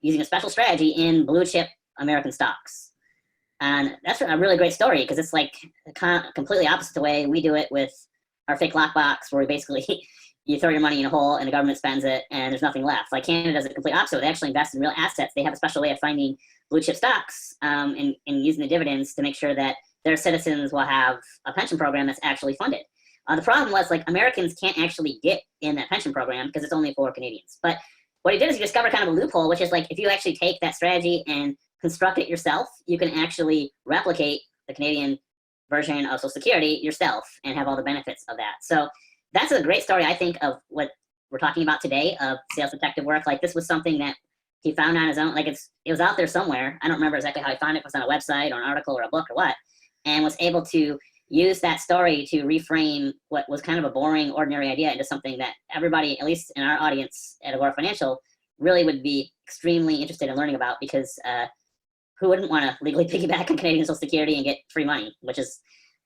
using a special strategy in blue chip American stocks. And that's a really great story because it's like completely opposite the way we do it with our fake lockbox, where we basically you throw your money in a hole and the government spends it and there's nothing left. Like Canada does the complete opposite. They actually invest in real assets. They have a special way of finding blue chip stocks and using the dividends to make sure that their citizens will have a pension program that's actually funded. The problem was, like, Americans can't actually get in that pension program because it's only for Canadians. But what he did is he discovered kind of a loophole, which is like if you actually take that strategy and construct it yourself, you can actually replicate the Canadian version of Social Security yourself and have all the benefits of that. So that's a great story, I think, of what we're talking about today, of sales detective work. Like, this was something that he found on his own. Like, it was out there somewhere. I don't remember exactly how he found it. If it was on a website or an article or a book or what, and was able to use that story to reframe what was kind of a boring, ordinary idea into something that everybody, at least in our audience at Agora Financial, really would be extremely interested in learning about, because who wouldn't want to legally piggyback on Canadian Social Security and get free money, which is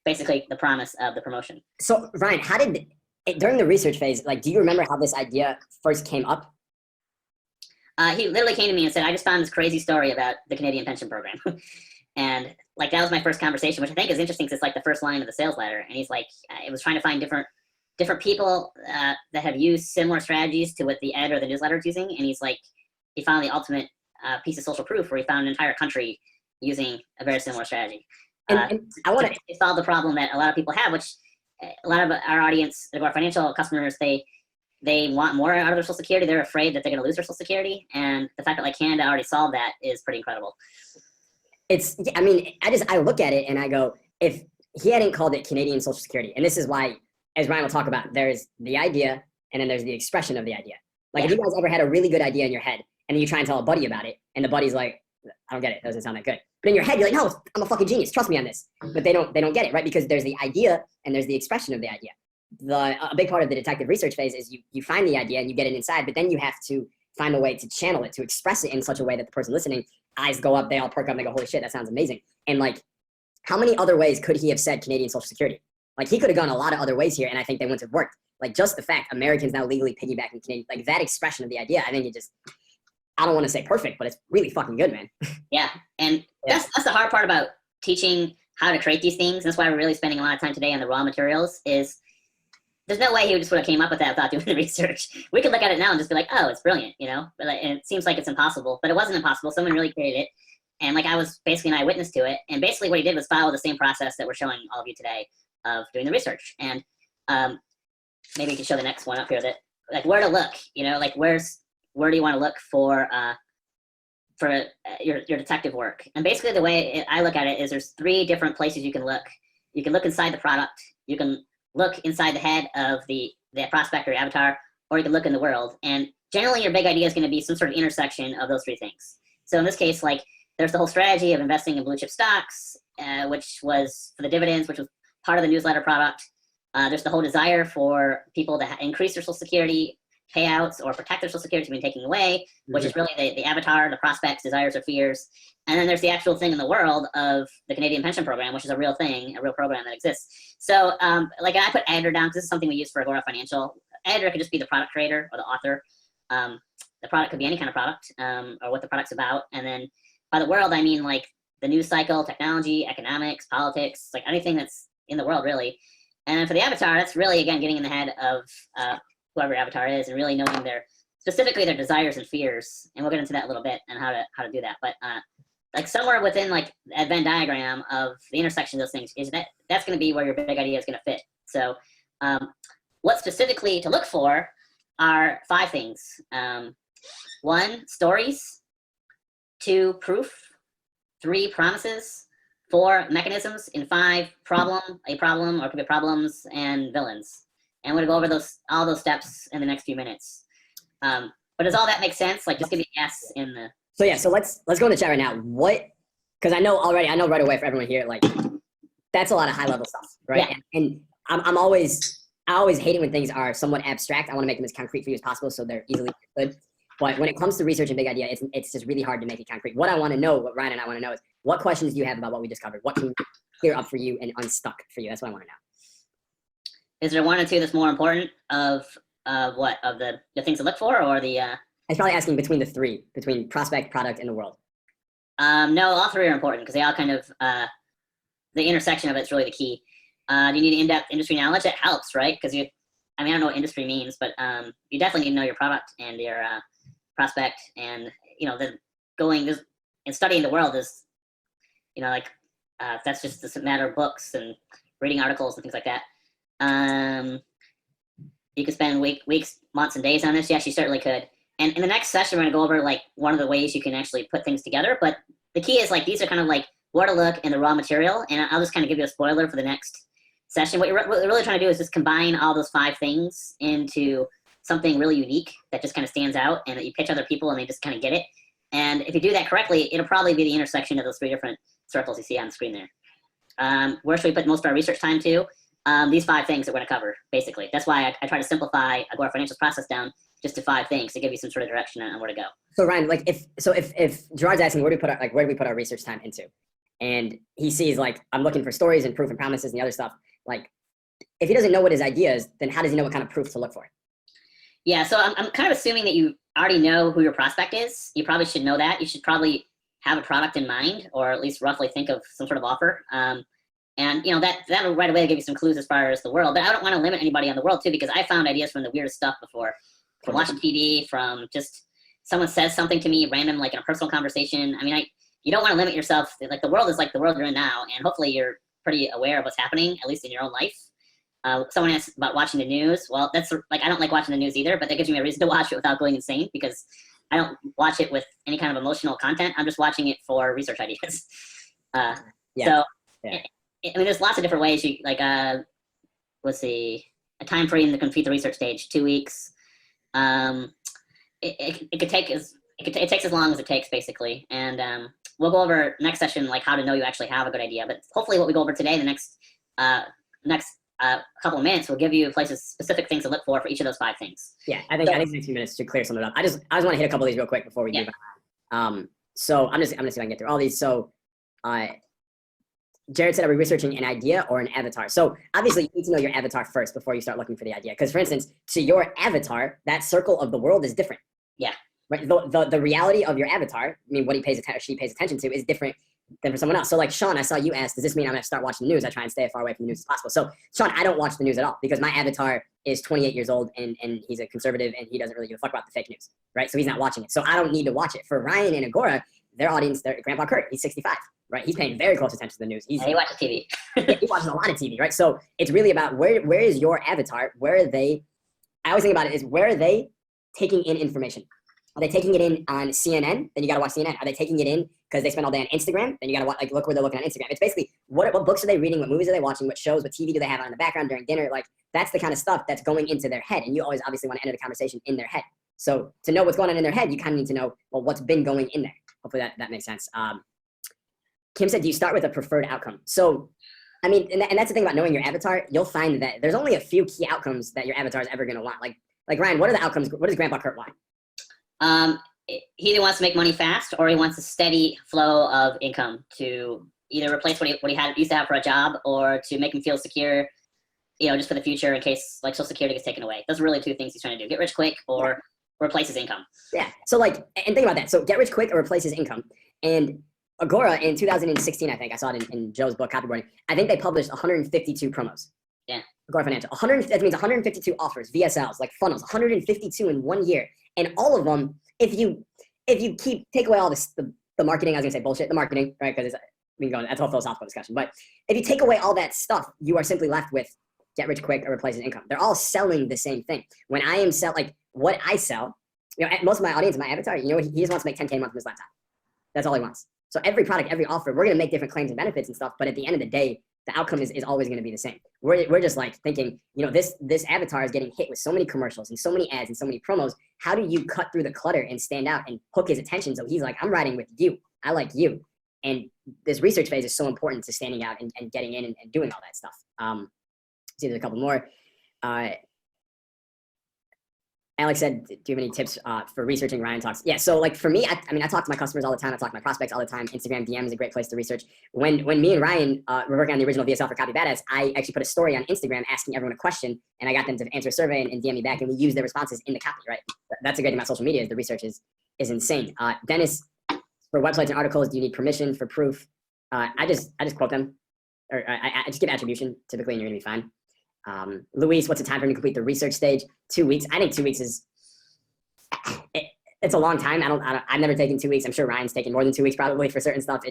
basically the promise of the promotion. So Ryan, how did, during the research phase, like, do you remember how this idea first came up? He literally came to me and said, I just found this crazy story about the Canadian pension program. And like, that was my first conversation, which I think is interesting because it's like the first line of the sales letter. And he's like, it was trying to find different people that have used similar strategies to what the ad or the newsletter is using. And he's like, he found the ultimate piece of social proof where he found an entire country using a very similar strategy. And I want to solve the problem that a lot of people have, which a lot of our audience, our financial customers, they want more out of their Social Security. They're afraid that they're going to lose their Social Security. And the fact that, like, Canada already solved that is pretty incredible. I mean, I look at it and I go, if he hadn't called it Canadian Social Security, and this is why, as Ryan will talk about, there's the idea and then there's the expression of the idea. Like, if you guys ever had a really good idea in your head and then you try and tell a buddy about it and the buddy's like, I don't get it, doesn't sound that good. But in your head, you're like, no, I'm a fucking genius, trust me on this. But they don't get it, right? Because there's the idea and there's the expression of the idea. A big part of the detective research phase is you find the idea and you get it inside, but then you have to find a way to channel it, to express it in such a way that the person listening, eyes go up, they all perk up, and they go, holy shit, that sounds amazing. And like, how many other ways could he have said Canadian Social Security? Like, he could have gone a lot of other ways here, and I think they wouldn't have worked. Like, just the fact Americans now legally piggybacking Canadian, like, that expression of the idea, I think it just, I don't want to say perfect, but it's really fucking good, man. Yeah, and that's the hard part about teaching how to create these things. That's why we're really spending a lot of time today on the raw materials. Is there's no way he just would have came up with that without doing the research. We could look at it now and just be like, oh, it's brilliant, you know? But like, and it seems like it's impossible, but it wasn't impossible. Someone really created it. And like, I was basically an eyewitness to it. And basically what he did was follow the same process that we're showing all of you today of doing the research. And maybe you can show the next one up here, that like where to look, you know, like where do you want to look for your detective work. And basically the way I look at it is there's 3 different places you can look. You can look inside the product. You can look inside the head of the prospect or avatar, or you can look in the world. And generally your big idea is going to be some sort of intersection of those 3 things. So in this case, like, there's the whole strategy of investing in blue chip stocks, which was for the dividends, which was part of the newsletter product. There's the whole desire for people to increase their Social Security payouts or protect their Social Security to be taken away, which is really the avatar, the prospects, desires, or fears. And then there's the actual thing in the world of the Canadian pension program, which is a real thing, a real program that exists. So like, I put editor down because this is something we use for Agora Financial. Editor could just be the product creator or the author. The product could be any kind of product or what the product's about. And then by the world, I mean like the news cycle, technology, economics, politics, like anything that's in the world, really. And then for the avatar, that's really, again, getting in the head of whoever your avatar is and really knowing specifically their desires and fears. And we'll get into that a little bit and how to do that. But like somewhere within like a Venn diagram of the intersection of those things is that's going to be where your big idea is going to fit. So what specifically to look for are 5 things. 1, stories. 2, proof. 3, promises. 4, mechanisms. And 5, a problem, or could be problems and villains. And we're going to go over all those steps in the next few minutes. But does all that make sense? Like, just give me a yes in the. So yeah, so let's go in the chat right now. Because I know right away for everyone here, like, that's a lot of high level stuff, right? Yeah. And I always hate it when things are somewhat abstract. I want to make them as concrete for you as possible so they're easily understood. But when it comes to research and big idea, it's just really hard to make it concrete. What Ryan and I want to know is, what questions do you have about what we just covered? What can clear up for you and unstuck for you? That's what I want to know. Is there 1 or 2 that's more important of the things to look for, or the I was probably asking between the three, between prospect, product, and the world. No, all three are important because they all kind of the intersection of it's really the key. Do you need in-depth industry knowledge? That helps, right? Because I mean, I don't know what industry means, but you definitely need to know your product and your prospect, and and studying the world is, like that's just a matter of books and reading articles and things like that. You could spend weeks, months, and days on this. Yes, you certainly could. And in the next session, we're going to go over like one of the ways you can actually put things together. But the key is like these are kind of like where to look in the raw material. And I'll just kind of give you a spoiler for the next session. What you're really trying to do is just combine all those 5 things into something really unique that just kind of stands out and that you pitch other people and they just kind of get it. And if you do that correctly, it'll probably be the intersection of those 3 different circles you see on the screen there. Where should we put most of our research time to? These 5 things that we're going to cover, basically. That's why I try to simplify Agora Financial's process down just to 5 things to give you some sort of direction on where to go. So Ryan, like if Gerard's asking where do we put our research time into, and he sees like I'm looking for stories and proof and promises and the other stuff, like if he doesn't know what his idea is, then how does he know what kind of proof to look for? Yeah, so I'm kind of assuming that you already know who your prospect is. You probably should know that. You should probably have a product in mind, or at least roughly think of some sort of offer. And that'll right away give you some clues as far as the world. But I don't want to limit anybody on the world too, because I found ideas from the weirdest stuff before. From watching TV, from just someone says something to me random, like in a personal conversation. I mean, you don't want to limit yourself. Like the world is like the world you're in now, and hopefully you're pretty aware of what's happening, at least in your own life. Someone asked about watching the news. Well, that's like I don't like watching the news either, but that gives me a reason to watch it without going insane, because I don't watch it with any kind of emotional content. I'm just watching it for research ideas. So, I mean, there's lots of different ways. You like, let's see, a time frame to complete the research stage, 2 weeks. It takes as long as it takes, basically. And we'll go over next session like how to know you actually have a good idea. But hopefully, what we go over today, the next couple of minutes, will give you places, specific things to look for each of those 5 things. Yeah, I think the next few minutes should clear something up. I just want to hit a couple of these real quick before we move on. So I'm gonna see if I can get through all these. So, Jared said, are we researching an idea or an avatar? So obviously you need to know your avatar first before you start looking for the idea. Because for instance, to your avatar, that circle of the world is different. Yeah. Right. The reality of your avatar, I mean, what he pays attention, she pays attention to, is different than for someone else. So like Sean, I saw you ask, does this mean I'm going to start watching the news? I try and stay as far away from the news as possible. So Sean, I don't watch the news at all because my avatar is 28 years old and he's a conservative and he doesn't really give a fuck about the fake news. Right. So he's not watching it. So I don't need to watch it. For Ryan and Agora, their audience, their Grandpa Kurt, he's 65. Right, he's paying very close attention to the news. He watches TV. He watches a lot of TV, right? So it's really about where is your avatar? Where are they? I always think about it is where are they taking in information? Are they taking it in on CNN? Then you got to watch CNN. Are they taking it in because they spend all day on Instagram? Then you got to look where they're looking on Instagram. It's basically what books are they reading? What movies are they watching? What shows? What TV do they have on in the background during dinner? Like that's the kind of stuff that's going into their head, and you always obviously want to enter the conversation in their head. So to know what's going on in their head, you kind of need to know what's been going in there. Hopefully that makes sense. Kim said, do you start with a preferred outcome? So, I mean, and that's the thing about knowing your avatar. You'll find that there's only a few key outcomes that your avatar is ever going to want. Like Ryan, what are the outcomes? What does Grandpa Kurt want? He either wants to make money fast or he wants a steady flow of income to either replace what he used to have for a job or to make him feel secure, just for the future in case like Social Security gets taken away. Those are really 2 things he's trying to do: get rich quick or replace his income. Yeah. So and think about that. So get rich quick or replace his income. And Agora in 2016, I think I saw it in Joe's book, Copyboarding. I think they published 152 promos. Yeah. Agora Financial. That means 152 offers, VSLs, like funnels, 152 in 1 year. And all of them, if you take away all this, the marketing, I was gonna say bullshit, the marketing, right? Because we can go into that's a whole philosophical discussion. But if you take away all that stuff, you are simply left with get rich quick or replace his income. They're all selling the same thing. When I am what I sell, most of my audience, my avatar, he just wants to make 10K a month from his laptop. That's all he wants. So every product, every offer, we're going to make different claims and benefits and stuff. But at the end of the day, the outcome is always going to be the same. We're just like thinking, this avatar is getting hit with so many commercials and so many ads and so many promos. How do you cut through the clutter and stand out and hook his attention? So he's like, I'm riding with you. I like you. And this research phase is so important to standing out and getting in and doing all that stuff. See, there's a couple more. Alex said, do you have any tips for researching Ryan Talks? Yeah, so like for me, I mean, I talk to my customers all the time. I talk to my prospects all the time. Instagram DM is a great place to research. When me and Ryan were working on the original VSL for Copy Badass, I actually put a story on Instagram asking everyone a question, and I got them to answer a survey and DM me back, and we use their responses in the copy, right? That's a great thing about social media is the research is insane. Dennis, for websites and articles, do you need permission for proof? I just quote them, or I just give attribution typically, and you're gonna be fine. Luis, what's the time for me to complete the research stage? 2 weeks. I think 2 weeks is it's a long time. I've never taken 2 weeks. I'm sure Ryan's taken more than 2 weeks probably for certain stuff.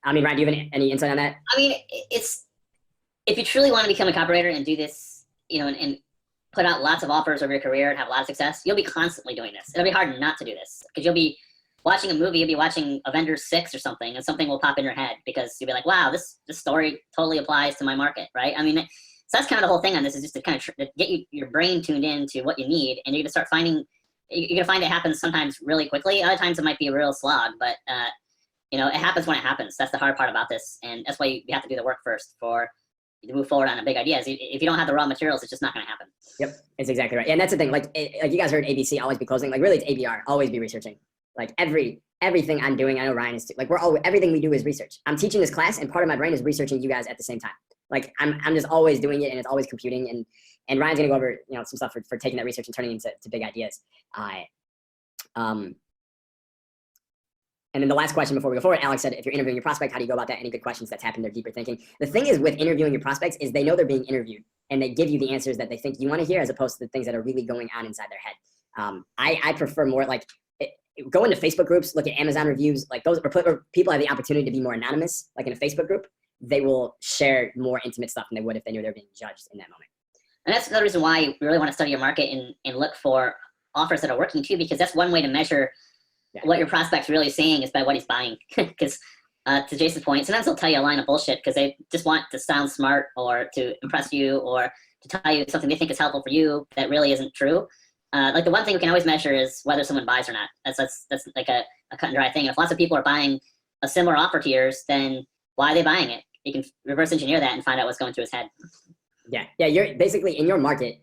I mean, Ryan, do you have any insight on that? I mean, it's if you truly want to become a copywriter and do this, you know, and put out lots of offers over your career and have a lot of success, you'll be constantly doing this. It'll be hard not to do this because you'll be watching a movie, you'll be watching Avengers 6 or something, and something will pop in your head because you'll be like, wow, this story totally applies to my market, right? I mean, so that's kind of the whole thing on this is just to kind of get your brain tuned in to what you need, and you're gonna start finding. You're gonna find it happens sometimes really quickly. Other times it might be a real slog, but you know, it happens when it happens. That's the hard part about this, and that's why you have to do the work first for you to move forward on a big idea. If you don't have the raw materials, it's just not gonna happen. Yep, it's exactly right. And that's the thing. Like you guys heard ABC always be closing. Like really, it's ABR. Always be researching. Like everything I'm doing, I know Ryan is too. Like everything we do is research. I'm teaching this class, and part of my brain is researching you guys at the same time. Like I'm just always doing it, and it's always computing. And Ryan's gonna go over some stuff for taking that research and turning it into big ideas. And then the last question before we go forward, Alex said, if you're interviewing your prospect, how do you go about that? Any good questions that tap in their deeper thinking? The thing is with interviewing your prospects is they know they're being interviewed, and they give you the answers that they think you want to hear as opposed to the things that are really going on inside their head. I prefer more like go into Facebook groups, look at Amazon reviews, like those where people have the opportunity to be more anonymous, like in a Facebook group. They will share more intimate stuff than they would if they knew they were being judged in that moment. And that's another reason why you really want to study your market and look for offers that are working too, because that's one way to measure what your prospect's really saying is by what he's buying. Because to Jason's point, sometimes they'll tell you a line of bullshit because they just want to sound smart or to impress you or to tell you something they think is helpful for you that really isn't true. Like the one thing we can always measure is whether someone buys or not. That's like a cut and dry thing. And if lots of people are buying a similar offer to yours, then why are they buying it? You can reverse engineer that and find out what's going through his head. Yeah. You're basically in your market.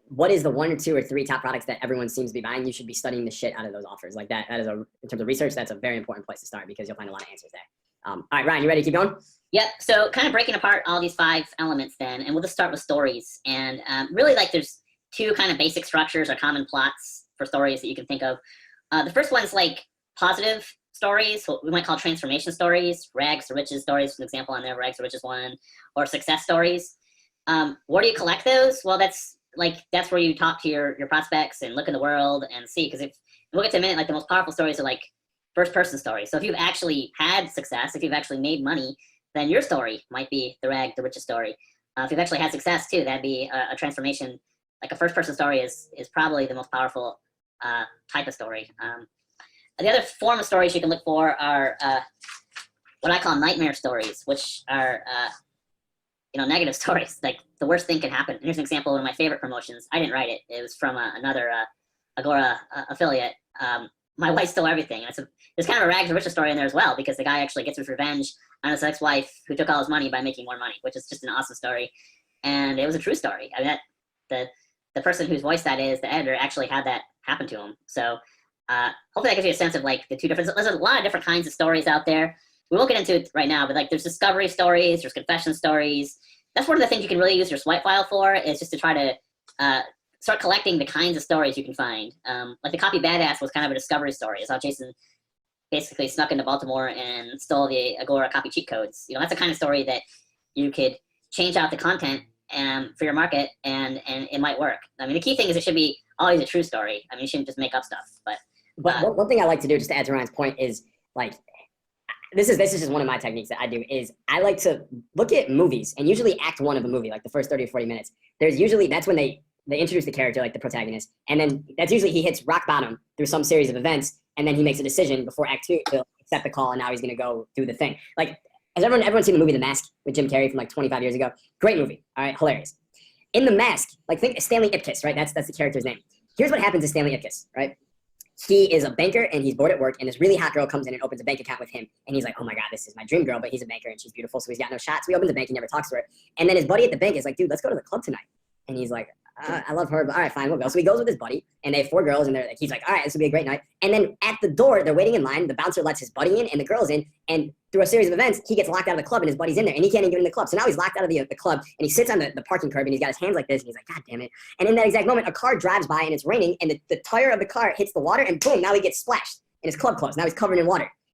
What is the 1 or 2 or 3 top products that everyone seems to be buying? You should be studying the shit out of those offers. Like that is in terms of research, that's a very important place to start because you'll find a lot of answers there. All right, Ryan, you ready to keep going? Yep. So kind of breaking apart all these 5 elements then, and we'll just start with stories. And really like there's 2 kind of basic structures or common plots for stories that you can think of. The first one's like positive stories, what we might call transformation stories, rags to riches stories, for example, on there, rags to riches one, or success stories. Where do you collect those? Well, that's where you talk to your prospects and look in the world and see, because if we'll get to a minute, like the most powerful stories are like first person stories. So if you've actually had success, if you've actually made money, then your story might be the rag to riches story. If you've actually had success too, that'd be a transformation. Like a first person story is probably the most powerful type of story. The other form of stories you can look for are what I call nightmare stories, which are negative stories. Like the worst thing can happen. And here's an example of one of my favorite promotions. I didn't write it. It was from another Agora affiliate. My wife stole everything. And there's kind of a rags to riches story in there as well, because the guy actually gets his revenge on his ex-wife who took all his money by making more money, which is just an awesome story. And it was a true story. I mean, the person whose voice that is, the editor, actually had that happen to him. So hopefully that gives you a sense of like the 2 different, there's a lot of different kinds of stories out there. We won't get into it right now, but like there's discovery stories, there's confession stories. That's one of the things you can really use your swipe file for, is just to try to start collecting the kinds of stories you can find. Like the Copy Badass was kind of a discovery story. It's how Jason basically snuck into Baltimore and stole the Agora copy cheat codes. That's the kind of story that you could change out the content for your market and it might work. I mean, the key thing is it should be always a true story. I mean, you shouldn't just make up stuff. But one thing I like to do, just to add to Ryan's point, is like, this is just one of my techniques that I do, is I like to look at movies, and usually act 1 of a movie, like the first 30 or 40 minutes. That's when they introduce the character, like the protagonist. And then that's usually he hits rock bottom through some series of events. And then he makes a decision before act 2 to accept the call. And now he's going to go do the thing. Like, has everyone seen the movie The Mask with Jim Carrey from like 25 years ago? Great movie. All right. Hilarious. In The Mask, like think Stanley Ipkiss, right? That's the character's name. Here's what happens to Stanley Ipkiss, right? He is a banker and he's bored at work, and this really hot girl comes in and opens a bank account with him. And he's like, oh my God, this is my dream girl, but he's a banker and she's beautiful. So he's got no shot. So he opens the bank, he never talks to her. And then his buddy at the bank is like, dude, let's go to the club tonight. And he's like, I love her, but all right, fine, we'll go. So he goes with his buddy, and they have 4 girls, and they're like, he's like, all right, this will be a great night. And then at the door, they're waiting in line. The bouncer lets his buddy in and the girls in, and through a series of events, he gets locked out of the club, and his buddy's in there, and he can't even get in the club. So now he's locked out of the club, and he sits on the parking curb, and he's got his hands like this, and he's like, God damn it. And in that exact moment, a car drives by, and it's raining, and the tire of the car hits the water, and boom, now he gets splashed, and his club closed. Now he's covered in water.